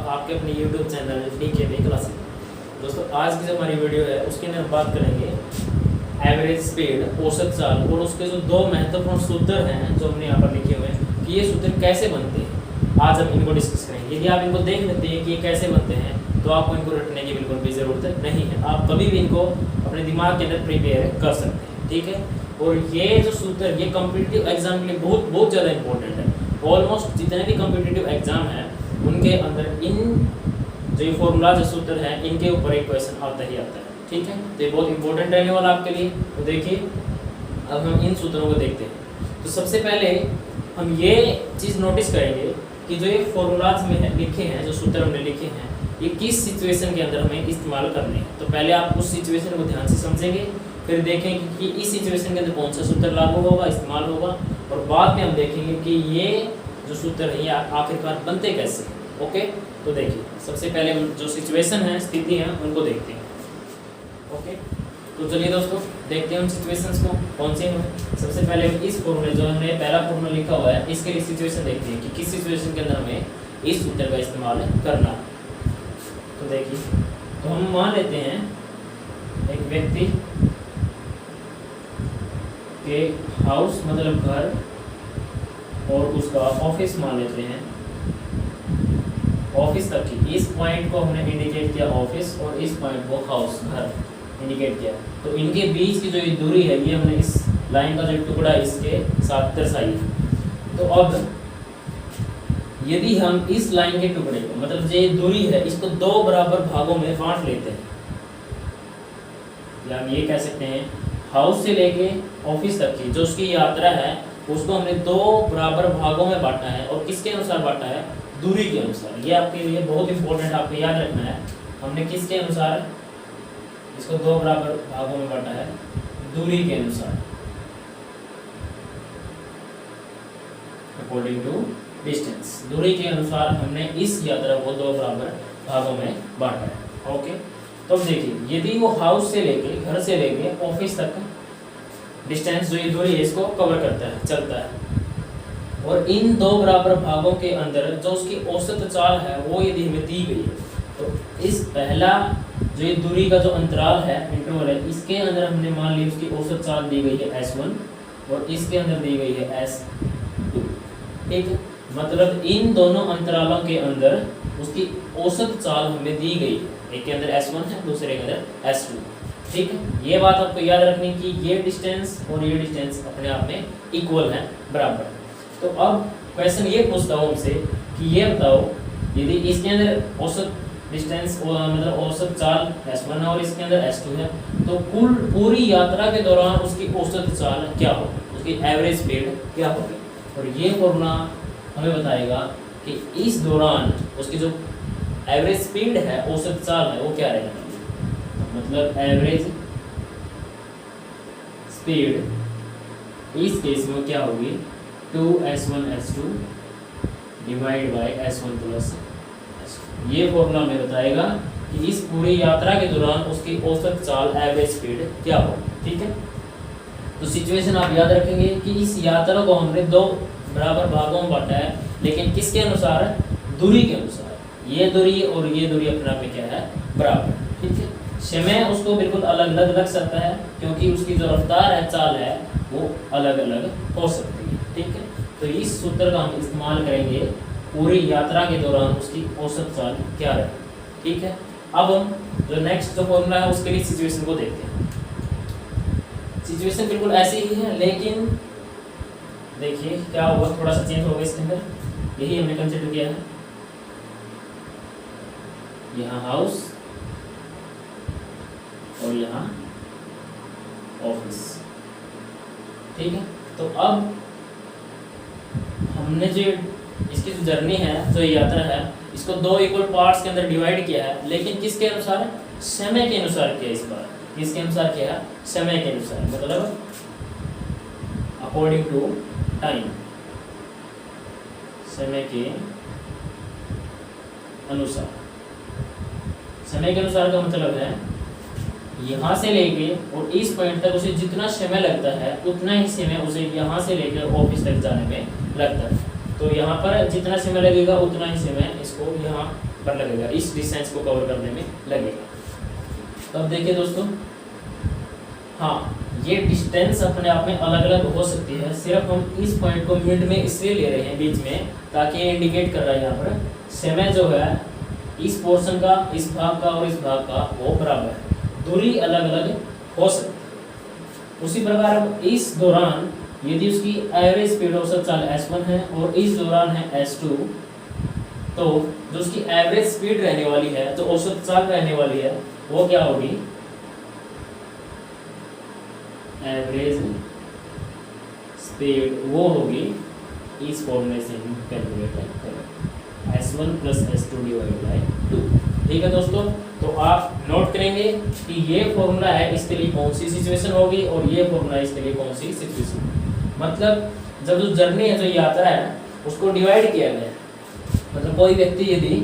आपके अपने YouTube channel DKB classic. दोस्तों आज की जो हमारी वीडियो है उसके अंदर हम बात करेंगे एवरेज स्पीड, औसत चाल और उसके जो दो महत्वपूर्ण सूत्र हैं जो हमने यहाँ पर लिखे हुए हैं कि ये सूत्र कैसे बनते हैं। आज हम इनको डिस्कस करेंगे। यदि आप इनको देख लेते हैं कि ये कैसे बनते हैं तो आपको इनको रटने की बिल्कुल भी ज़रूरत नहीं है। आप कभी भी इनको अपने दिमाग के अंदर प्रिपेयर कर सकते हैं, ठीक है। और ये जो सूत्र ये कॉम्पिटिटिव एग्जाम के लिए बहुत ज़्यादा इंपॉर्टेंट है। ऑलमोस्ट जितने भी कॉम्पिटिटिव एग्जाम हैं उनके अंदर इन जो ये फॉर्मूला जो सूत्र हैं इनके ऊपर एक क्वेश्चन आता ही आता है, ठीक है। तो ये बहुत इंपॉर्टेंट रहने वाला आपके लिए। तो देखिए अब हम इन सूत्रों को देखते हैं। तो सबसे पहले हम ये चीज़ नोटिस करेंगे कि जो ये फॉर्मूलाज में लिखे हैं, जो सूत्र हमने लिखे हैं, ये किस सिचुएशन के अंदर हमें इस्तेमाल करने हैं। तो पहले आप उस सिचुएशन को ध्यान से समझेंगे, फिर देखेंगे कि इस सिचुएशन के अंदर कौन सा सूत्र लागू होगा, इस्तेमाल होगा, और बाद में हम देखेंगे कि ये जो सूत्र है ये आखिरकार बनते कैसे हैं। ओके, तो देखिए सबसे पहले हम जो सिचुएशन है, स्थिति है, उनको देखते हैं। ओके, तो चलिए दोस्तों देखते हैं हम सिचुएशंस को कौन सी हैं। सबसे पहले हम इस फॉर्मूले जो हमने पहला फॉर्मूला लिखा हुआ है इसके लिए सिचुएशन देखते हैं कि किस सिचुएशन के अंदर हमें इस सूत्र का इस्तेमाल करना है। तो देखिए, तो हम मान लेते हैं एक व्यक्ति के हाउस मतलब घर और उसका ऑफिस मान लेते हैं, ऑफिस तक की। इस पॉइंट को हमने इंडिकेट किया ऑफिस और इस पॉइंट को हाउस घर इंडिकेट किया। तो इनके बीच की जो ये दूरी है ये हमने इस लाइन का जो टुकड़ा इसके साथ दर्शाई। तो अब यदि हम इस लाइन के टुकड़े को मतलब जो ये दूरी है इसको दो बराबर भागों में बांट लेते हैं, या हम ये कह सकते हैं हाउस से लेके ऑफिस तक की जो उसकी यात्रा है उसको हमने दो बराबर भागों में बांटा है। और किसके अनुसार बांटा है? दूरी के अनुसार। ये आपके लिए बहुत इंपॉर्टेंट, आपको याद रखना है। हमने किसके अनुसार इसको दो बराबर भागों में बांटा है? दूरी के अनुसार, अकॉर्डिंग टू डिस्टेंस। दूरी के अनुसार हमने इस यात्रा को दो बराबर भागों में बांटा है। ओके, तो अब देखिए यदि वो हाउस से लेके घर से लेके ऑफिस तक डिस्टेंस जो ये दूरी है इसको कवर करता है, चलता है, और इन दो बराबर भागों के अंदर जो उसकी औसत चाल है वो यदि हमें दी गई है, तो इस पहला जो ये दूरी का जो अंतराल है, इंटरवल है, इसके अंदर हमने मान ली उसकी औसत चाल दी गई है S1 और इसके अंदर दी गई है S2, ठीक है। मतलब इन दोनों अंतरालों के अंदर उसकी औसत चाल हमें दी गई है। एक के अंदर S1 है, दूसरे के अंदर S2, ठीक है। ये बात आपको याद रखनी कि ये डिस्टेंस और ये डिस्टेंस अपने आप में इक्वल है, बराबर। तो अब क्वेश्चन ये पूछता हूँ हमसे कि ये बताओ यदि इसके अंदर औसत डिस्टेंस मतलब औसत चाल S1 है और इसके अंदर S2 है, तो कुल पूरी यात्रा के दौरान उसकी औसत चाल क्या होगी, उसकी एवरेज स्पीड क्या होगी। और ये फॉर्मूला हमें बताएगा कि इस दौरान उसकी जो एवरेज स्पीड है, औसत चाल है, वो क्या रहेगा। मतलब एवरेज स्पीड इस केस में क्या होगी 2S1 S2 divide by S1 plus S2। ये फॉर्मूला हमें बताएगा कि इस पूरी यात्रा के दौरान उसकी औसत चाल एवरेज स्पीड क्या होगी, ठीक है। तो सिचुएशन आप याद रखेंगे कि इस यात्रा को हमने दो बराबर भागों में बांटा है, लेकिन किसके अनुसार? दूरी के अनुसार। ये दूरी और ये दूरी अपने आप में क्या है? बराबर, ठीक है। समय उसको बिल्कुल अलग अलग लग सकता है क्योंकि उसकी जो रफ्तार है, चाल है, वो अलग अलग हो सकती है, ठीक है। तो इस सूत्र का हम इस्तेमाल करेंगे पूरी यात्रा के दौरान उसकी औसत चाल क्या रहे, ठीक है। अब हम जो नेक्स्ट जो फॉर्मूला है उसके लिए सिचुएशन को देखते हैं। सिचुएशन बिल्कुल ऐसी ही है, लेकिन देखिए क्या हुआ, थोड़ा सा चेंज होगा इसके अंदर। यही हमने कंसिडर किया है, यहाँ हाउस और यहाँ ऑफिस, ठीक है। तो अब हमने जो इसकी जो जर्नी है, जो यात्रा है, इसको दो इक्वल पार्ट्स के अंदर डिवाइड किया है, लेकिन किसके अनुसार? समय के अनुसार किया। इस बार किसके अनुसार किया? समय के अनुसार, मतलब अकॉर्डिंग टू टाइम, समय के अनुसार। समय के अनुसार का मतलब है यहाँ से लेके और इस पॉइंट तक उसे जितना समय लगता है उतना ही समय उसे यहाँ से लेकर ऑफिस तक जाने में लगता है। तो यहाँ पर जितना समय लगेगा उतना ही समय इसको यहाँ पर लगेगा, इस डिस्टेंस को कवर करने में लगेगा। तो अब देखिए दोस्तों, हाँ ये डिस्टेंस अपने आप में अलग अलग हो सकती है, सिर्फ हम इस पॉइंट को मिड में इसलिए ले रहे हैं बीच में ताकि ये इंडिकेट कर रहा है यहाँ पर समय जो है इस पोर्शन का, इस भाग का और इस भाग का वो बराबर है, दूरी अलग अलग हो सकती है। उसी प्रकार अब इस दौरान यदि उसकी एवरेज स्पीड औसत चाल s1 है और इस दौरान है s2, तो जो उसकी एवरेज स्पीड रहने वाली है, जो औसत चाल रहने वाली है, वो क्या होगी, एवरेज स्पीड वो होगी इस फॉर्मूले से हम कैलकुलेट करें s1 plus s2 divide by 2। ठीक है दोस्तों, तो आप नोट करेंगे कि ये फॉर्मूला है इसके लिए कौन सी सिचुएशन होगी और ये फॉर्मूला इसके लिए कौन सी सिचुएशन। मतलब जब जो जर्नी है, जो यात्रा है, उसको डिवाइड किया गया है, मतलब कोई व्यक्ति यदि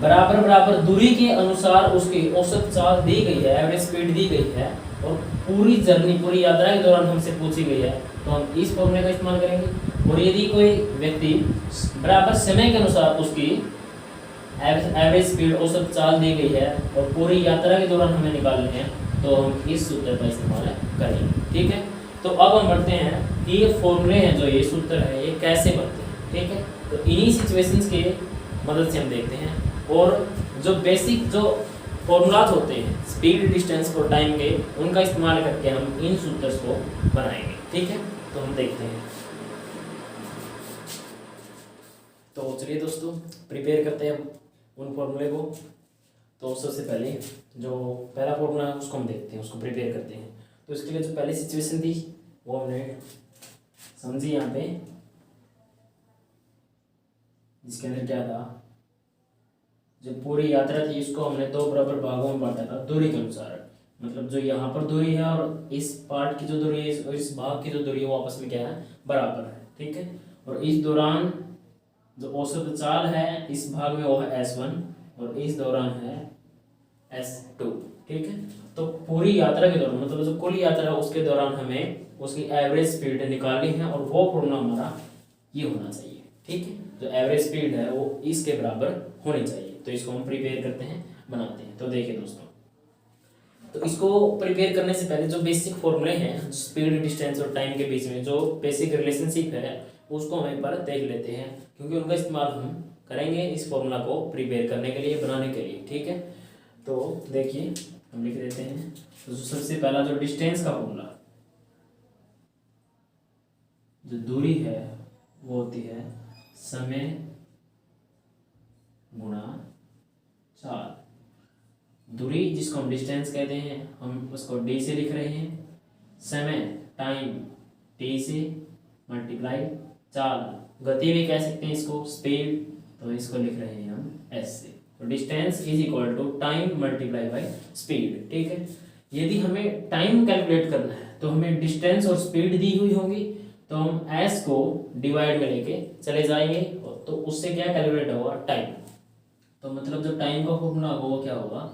बराबर बराबर दूरी के अनुसार उसकी औसत चाल दी गई है, एवरेज स्पीड दी गई है और पूरी जर्नी, पूरी यात्रा के दौरान हमसे पूछी गई है, तो हम इस फॉर्मूले का इस्तेमाल करेंगे। और यदि कोई व्यक्ति बराबर समय के अनुसार उसकी एवरेज स्पीड औसत चाल दी गई है और पूरी यात्रा के दौरान हमें निकालने हैं, तो हम इस सूत्र का इस्तेमाल करेंगे। ठीक है, तो अब हम बढ़ते हैं कि ये फॉर्मूले हैं, जो ये सूत्र है, ये कैसे बनते हैं। ठीक है, तो इन्हीं सिचुएशंस के मदद से हम देखते हैं, और जो बेसिक जो फॉर्मूलाज होते हैं स्पीड, डिस्टेंस और टाइम के, उनका इस्तेमाल करके हम इन सूत्रों को बनाएंगे। ठीक है, तो हम देखते हैं। तो चलिए दोस्तों, प्रिपेयर करते हैं उन फॉर्मूले को। तो सबसे पहले जो पहला फॉर्मूला है उसको हम देखते हैं, उसको प्रिपेयर करते हैं। तो इसके लिए जो पहली सिचुएशन थी वो हमने समझी यहाँ पे, जिसके अंदर क्या था, जो पूरी यात्रा थी इसको हमने दो बराबर भागों में बांटा था दूरी के अनुसार। मतलब जो यहाँ पर दूरी है और इस पार्ट की जो दूरी है और इस भाग की जो दूरी है वो आपस में क्या है, बराबर है। ठीक है, और इस दौरान जो औसत चाल है इस भाग में वो है s1 और इस दौरान है s2। ठीक है, तो पूरी यात्रा के दौरान, मतलब जो कुल यात्रा है उसके दौरान हमें उसकी एवरेज स्पीड निकालनी है और वो फॉर्मूला हमारा ये होना चाहिए। ठीक है, जो एवरेज स्पीड है वो इसके बराबर होनी चाहिए। तो इसको हम प्रिपेयर करते हैं, बनाते हैं। तो देखिए दोस्तों, तो इसको प्रिपेयर करने से पहले जो बेसिक फॉर्मूले हैं स्पीड, डिस्टेंस और टाइम के बीच में जो बेसिक रिलेशनशिप है उसको हम एक बार देख लेते हैं, क्योंकि उनका इस्तेमाल हम करेंगे इस फॉर्मूला को प्रिपेयर करने के लिए, बनाने के लिए। ठीक है, तो देखिए हम लिख देते हैं। तो सबसे पहला जो डिस्टेंस का फॉर्मूला, जो दूरी है वो होती है समय गुणा चाल। दूरी जिसको हम डिस्टेंस कहते हैं, हम उसको d से लिख रहे हैं, समय टाइम t से मल्टीप्लाई, चाल गति भी कह सकते हैं इसको, स्पीड, तो इसको लिख रहे हैं हम s से। तो distance is equal to time multiply by speed. ठीक है, यदि हमें टाइम कैलकुलेट करना है तो हमें डिस्टेंस और स्पीड दी हुई होगी, तो हम s को डिवाइड में लेके चले जाएंगे, तो उससे क्या कैलकुलेट होगा, टाइम। तो मतलब जो टाइम का फॉर्मूला होगा वो क्या होगा,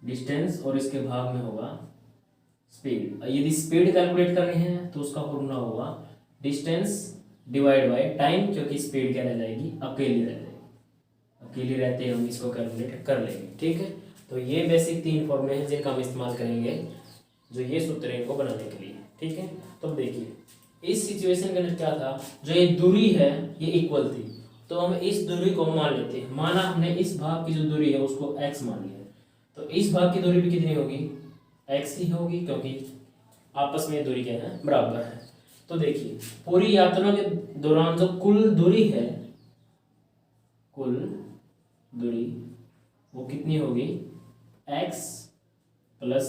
डिस्टेंस और इसके भाग में होगा स्पीड। यदि स्पीड कैलकुलेट करनी है तो उसका फॉर्मूला होगा डिस्टेंस डिवाइड बाय टाइम, क्योंकि स्पीड क्या रह जाएगी, अकेली रह जाएगी, अकेली रहते हम इसको कैलकुलेट कर लेंगे। ठीक है, तो ये बेसिक तीन फॉर्मूले हैं जिनका हम इस्तेमाल करेंगे जो ये सूत्र है इनको बनाने के लिए। ठीक है, तो देखिए इस सिचुएशन के अंदर क्या था, जो ये दूरी है ये इक्वल थी, तो हम इस दूरी को मान लेते हैं। माना हमने इस भाग की जो दूरी है उसको x मान लिया, तो इस भाग की दूरी भी कितनी होगी, x ही होगी, क्योंकि आपस में दूरी क्या है, बराबर है। तो देखिए पूरी यात्रा के दौरान जो कुल दूरी है, कुल दूरी वो कितनी होगी, x प्लस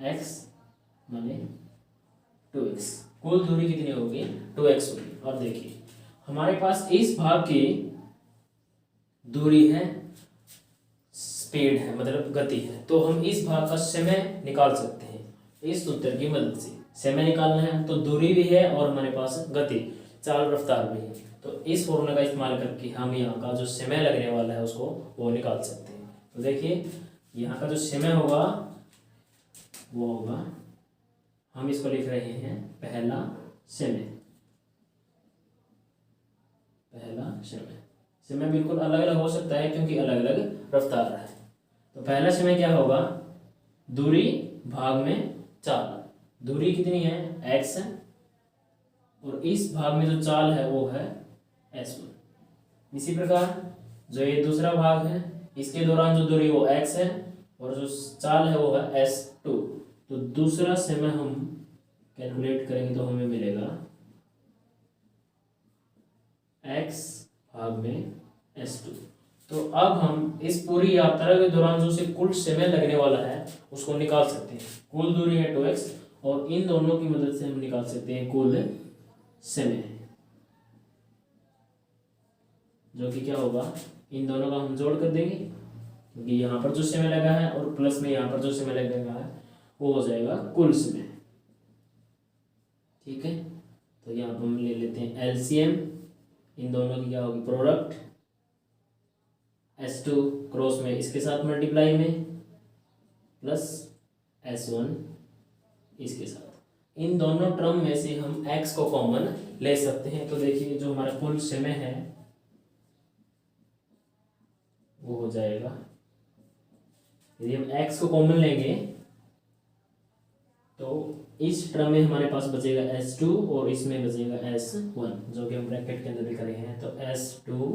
x माने 2x। कुल दूरी कितनी होगी, 2x होगी। और देखिए हमारे पास इस भाग की दूरी है, स्पीड है, मतलब गति है, तो हम इस भाग का समय निकाल सकते हैं इस सूत्र की मदद से। समय निकालना है तो दूरी भी है और हमारे पास गति, चाल, रफ्तार भी है, तो इस फॉर्मूले का इस्तेमाल करके हम यहाँ का जो समय लगने वाला है उसको वो निकाल सकते हैं। तो देखिए यहाँ का जो समय होगा वो होगा, हम इसको लिख रहे हैं पहला समय, पहला समय। समय बिल्कुल अलग अलग हो सकता है क्योंकि अलग अलग रफ्तार है। तो पहला समय क्या होगा, दूरी भाग में चाल। दूरी कितनी है, x है, और इस भाग में जो चाल है वो है s1। इसी प्रकार जो ये दूसरा भाग है, इसके दौरान जो दूरी वो x है और जो चाल है वो है s2। तो दूसरा समय हम कैलकुलेट करेंगे तो हमें मिलेगा x भाग में s2। तो अब हम इस पूरी यात्रा के दौरान जो से कुल समय लगने वाला है उसको निकाल सकते हैं। कुल दूरी है 2x और इन दोनों की मदद से हम निकाल सकते हैं कुल समय, जो कि क्या होगा, इन दोनों का हम जोड़ कर देंगे क्योंकि यहाँ पर जो समय लगा है और प्लस में यहाँ पर जो समय लगेगा है वो हो जाएगा कुल समय। ठीक है, तो यहाँ पर हम ले लेते हैं एलसीएम, इन दोनों की क्या होगी, प्रोडक्ट, S2 क्रॉस में इसके साथ मल्टीप्लाई में प्लस S1 इसके साथ। इन दोनों टर्म में से हम x को कॉमन ले सकते हैं। तो देखिए जो हमारा कुल समय है वो हो जाएगा, यदि हम x को कॉमन लेंगे तो इस टर्म में हमारे पास बचेगा S2 और इसमें बचेगा S1, जो कि हम ब्रैकेट के अंदर भी करे हैं। तो S2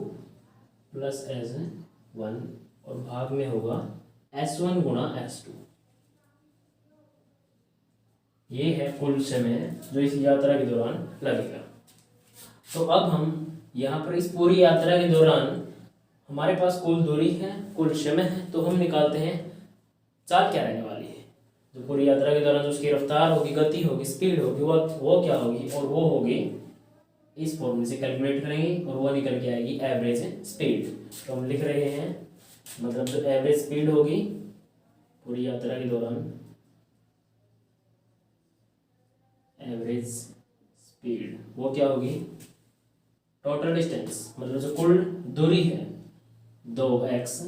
प्लस S1 और भाग में होगा S1 गुणा S2। ये है कुल समय जो इस यात्रा के दौरान लगेगा। तो अब हम यहाँ पर इस पूरी यात्रा के दौरान हमारे पास कुल दूरी है, कुल समय है, तो हम निकालते हैं चाल क्या रहने वाली है। जो पूरी यात्रा के दौरान जो उसकी रफ्तार होगी, गति होगी, स्पीड होगी, वो क्या होगी, और वो होगी इस फॉर्मूले से कैलकुलेट करेंगे और वो निकल के आएगी एवरेज स्पीड। तो हम लिख रहे हैं, मतलब जो एवरेज स्पीड होगी पूरी यात्रा के दौरान, एवरेज स्पीड वो क्या होगी, टोटल डिस्टेंस, मतलब जो कुल दूरी है 2x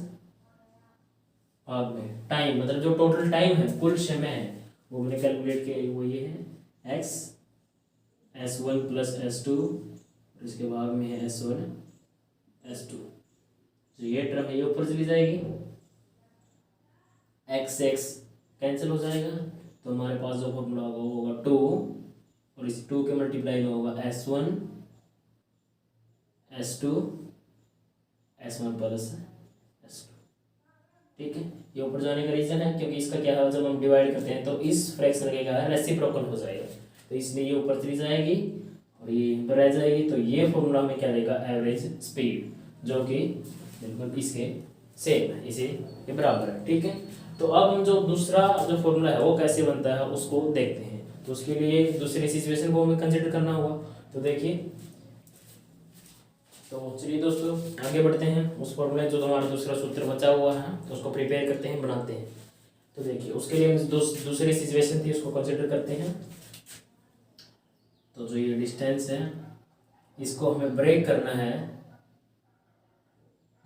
भाग में टाइम, मतलब जो टोटल टाइम है, कुल समय है, वो मैंने कैलकुलेट किया, वो ये है x S1 प्लस S2, इसके भाग में है S1 S2। तो ये टर्म है ये ऊपर चली जाएगी, x कैंसिल हो जाएगा, तो हमारे पास जो फॉर्मूला होगा वो होगा 2 और इस 2 के मल्टीप्लाई में होगा S1 S2 S1 plus S2। ठीक है, ये ऊपर जाने का रीजन है क्योंकि इसका क्या है, जब हम डिवाइड करते हैं तो इस फ्रैक्शन के क्या है, रेसिप्रोकल हो जाएगा, तो इसलिए ये ऊपर चली जाएगी और ये यहीं पर रह जाएगी। तो ये फॉर्मूला में क्या देगा, एवरेज स्पीड, जो कि बिल्कुल इसके सेम है, इसे के बराबर है। ठीक है, तो अब हम जो दूसरा जो फॉर्मूला है वो कैसे बनता है उसको देखते हैं। तो उसके लिए दूसरी सिचुएशन को हमें कंसिडर करना होगा। तो देखिए, तो चलिए दोस्तों आगे बढ़ते हैं, उस फॉर्मूले जो हमारा दूसरा सूत्र बचा हुआ है तो उसको प्रिपेयर करते हैं, बनाते हैं। तो देखिए उसके लिए दूसरी सिचुएशन थी उसको कंसिडर करते हैं। तो जो ये डिस्टेंस है इसको हमें ब्रेक करना है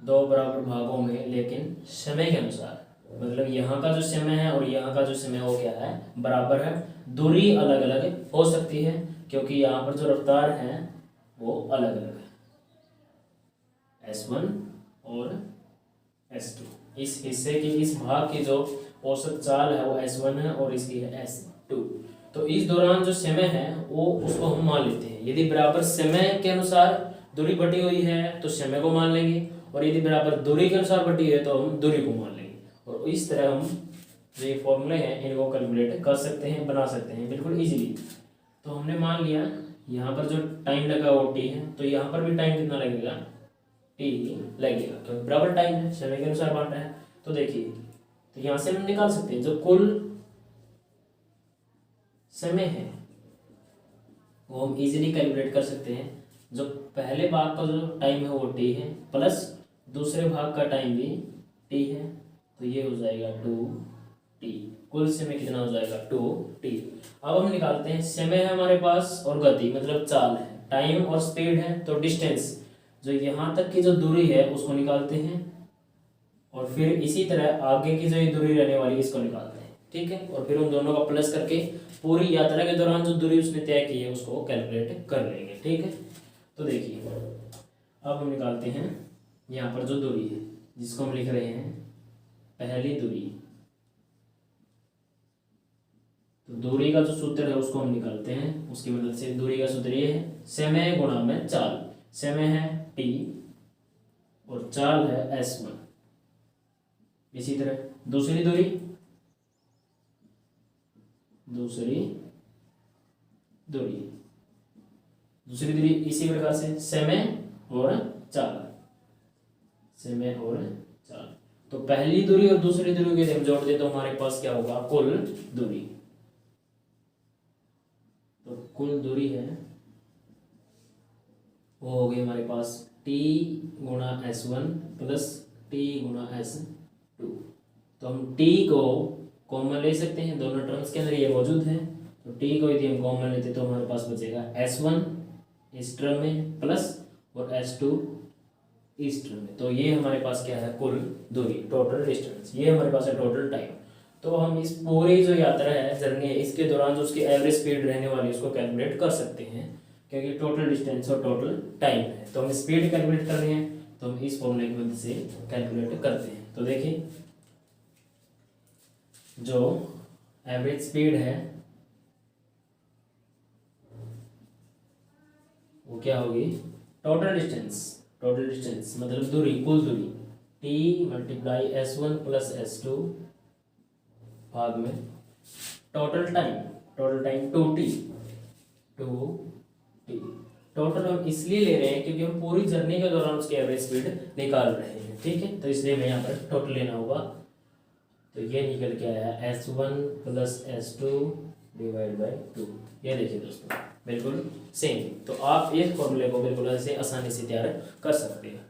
2 बराबर भागों में, लेकिन समय के अनुसार, मतलब यहाँ का जो समय है और यहाँ का जो समय वो क्या है, बराबर है। दूरी अलग अलग हो सकती है क्योंकि यहाँ पर जो रफ्तार है वो अलग अलग है, S1 और S2। इस हिस्से की, इस भाग की जो औसत चाल है वो S1 है और इसकी है S2। तो इस दौरान जो समय है वो उसको हम मान लेते हैं। यदि बराबर समय के अनुसार दूरी बटी हुई है तो समय को मान लेंगे, और यदि बराबर दूरी के अनुसार बटी है तो हम दूरी को मान लेंगे। और इस तरह हम जो ये फॉर्मूले हैं इनको कैलकुलेट कर सकते हैं, बना सकते हैं बिल्कुल इजीली। तो हमने मान लिया यहाँ पर जो टाइम लगा वो t है, तो यहाँ पर भी टाइम कितना लगेगा, t लगेगा, क्योंकि बराबर टाइम है, समय के अनुसार बांटा है। तो देखिए, तो यहाँ से हम निकाल सकते हैं जो कुल समय है वो हम इजीली कैलकुलेट कर सकते हैं। जो पहले भाग का जो टाइम है वो t है, प्लस दूसरे भाग का टाइम भी t है, तो ये हो जाएगा 2t। कुल समय कितना हो जाएगा, 2t। अब हम निकालते हैं, समय है हमारे पास और गति मतलब चाल है, टाइम और स्पीड है, तो डिस्टेंस जो यहाँ तक की जो दूरी है उसको निकालते हैं, और फिर इसी तरह आगे की जो ये दूरी रहने वाली है इसको निकालते हैं। ठीक है, और फिर उन दोनों का प्लस करके पूरी यात्रा के दौरान जो दूरी उसने तय की है उसको कैलकुलेट कर लेंगे। ठीक है, तो देखिए अब हम निकालते हैं यहाँ पर जो दूरी है जिसको हम लिख रहे हैं पहली दूरी, तो दूरी का जो सूत्र है उसको हम निकालते हैं। उसकी मदद से दूरी का सूत्र ये है समय गुणा में चाल। समय है t और चाल है s1। इसी तरह दूसरी दूरी इसी प्रकार से समय और चाल, समय और चाल। तो पहली दूरी और दूसरी दूरी के हम जोड़ दे तो हमारे पास क्या होगा, कुल दूरी। तो कुल दूरी है वो हो गई हमारे पास t गुणा s1 प्लस t गुणा s2। तो हम t को कॉमन ले सकते हैं, दोनों टर्म्स के अंदर ये मौजूद है। तो t को यदि हम कॉमन लेते तो हमारे पास बचेगा s1 इस टर्म में प्लस और s2 इस टर्म में। तो ये हमारे पास क्या है, कुल दूरी, टोटल डिस्टेंस। ये हमारे पास है टोटल टाइम। तो हम इस पूरी जो यात्रा है, जर्नी है, इसके दौरान जो उसकी एवरेज स्पीड रहने वाली है उसको कैलकुलेट कर सकते हैं, क्योंकि टोटल डिस्टेंस और टोटल टाइम है। तो हम स्पीड कैलकुलेट कर रहे हैं तो हम इस फॉर्मूले की मदद से कैलकुलेट करते हैं। तो देखिए जो एवरेज स्पीड है वो क्या होगी, टोटल डिस्टेंस मतलब दूरी, कुल दूरी t multiply s1 plus s2 भाग में टोटल टाइम 2t। टोटल हम इसलिए ले रहे हैं क्योंकि हम पूरी जर्नी के दौरान उसकी एवरेज स्पीड निकाल रहे हैं, ठीक है। तो इसलिए हमें यहाँ पर टोटल लेना होगा। तो ये निकल के आया s1 plus s2 divide by 2। ये देखिए दोस्तों बिल्कुल सेम। तो आप इस फॉर्मूले को बिल्कुल ऐसे आसानी से तैयार कर सकते हैं।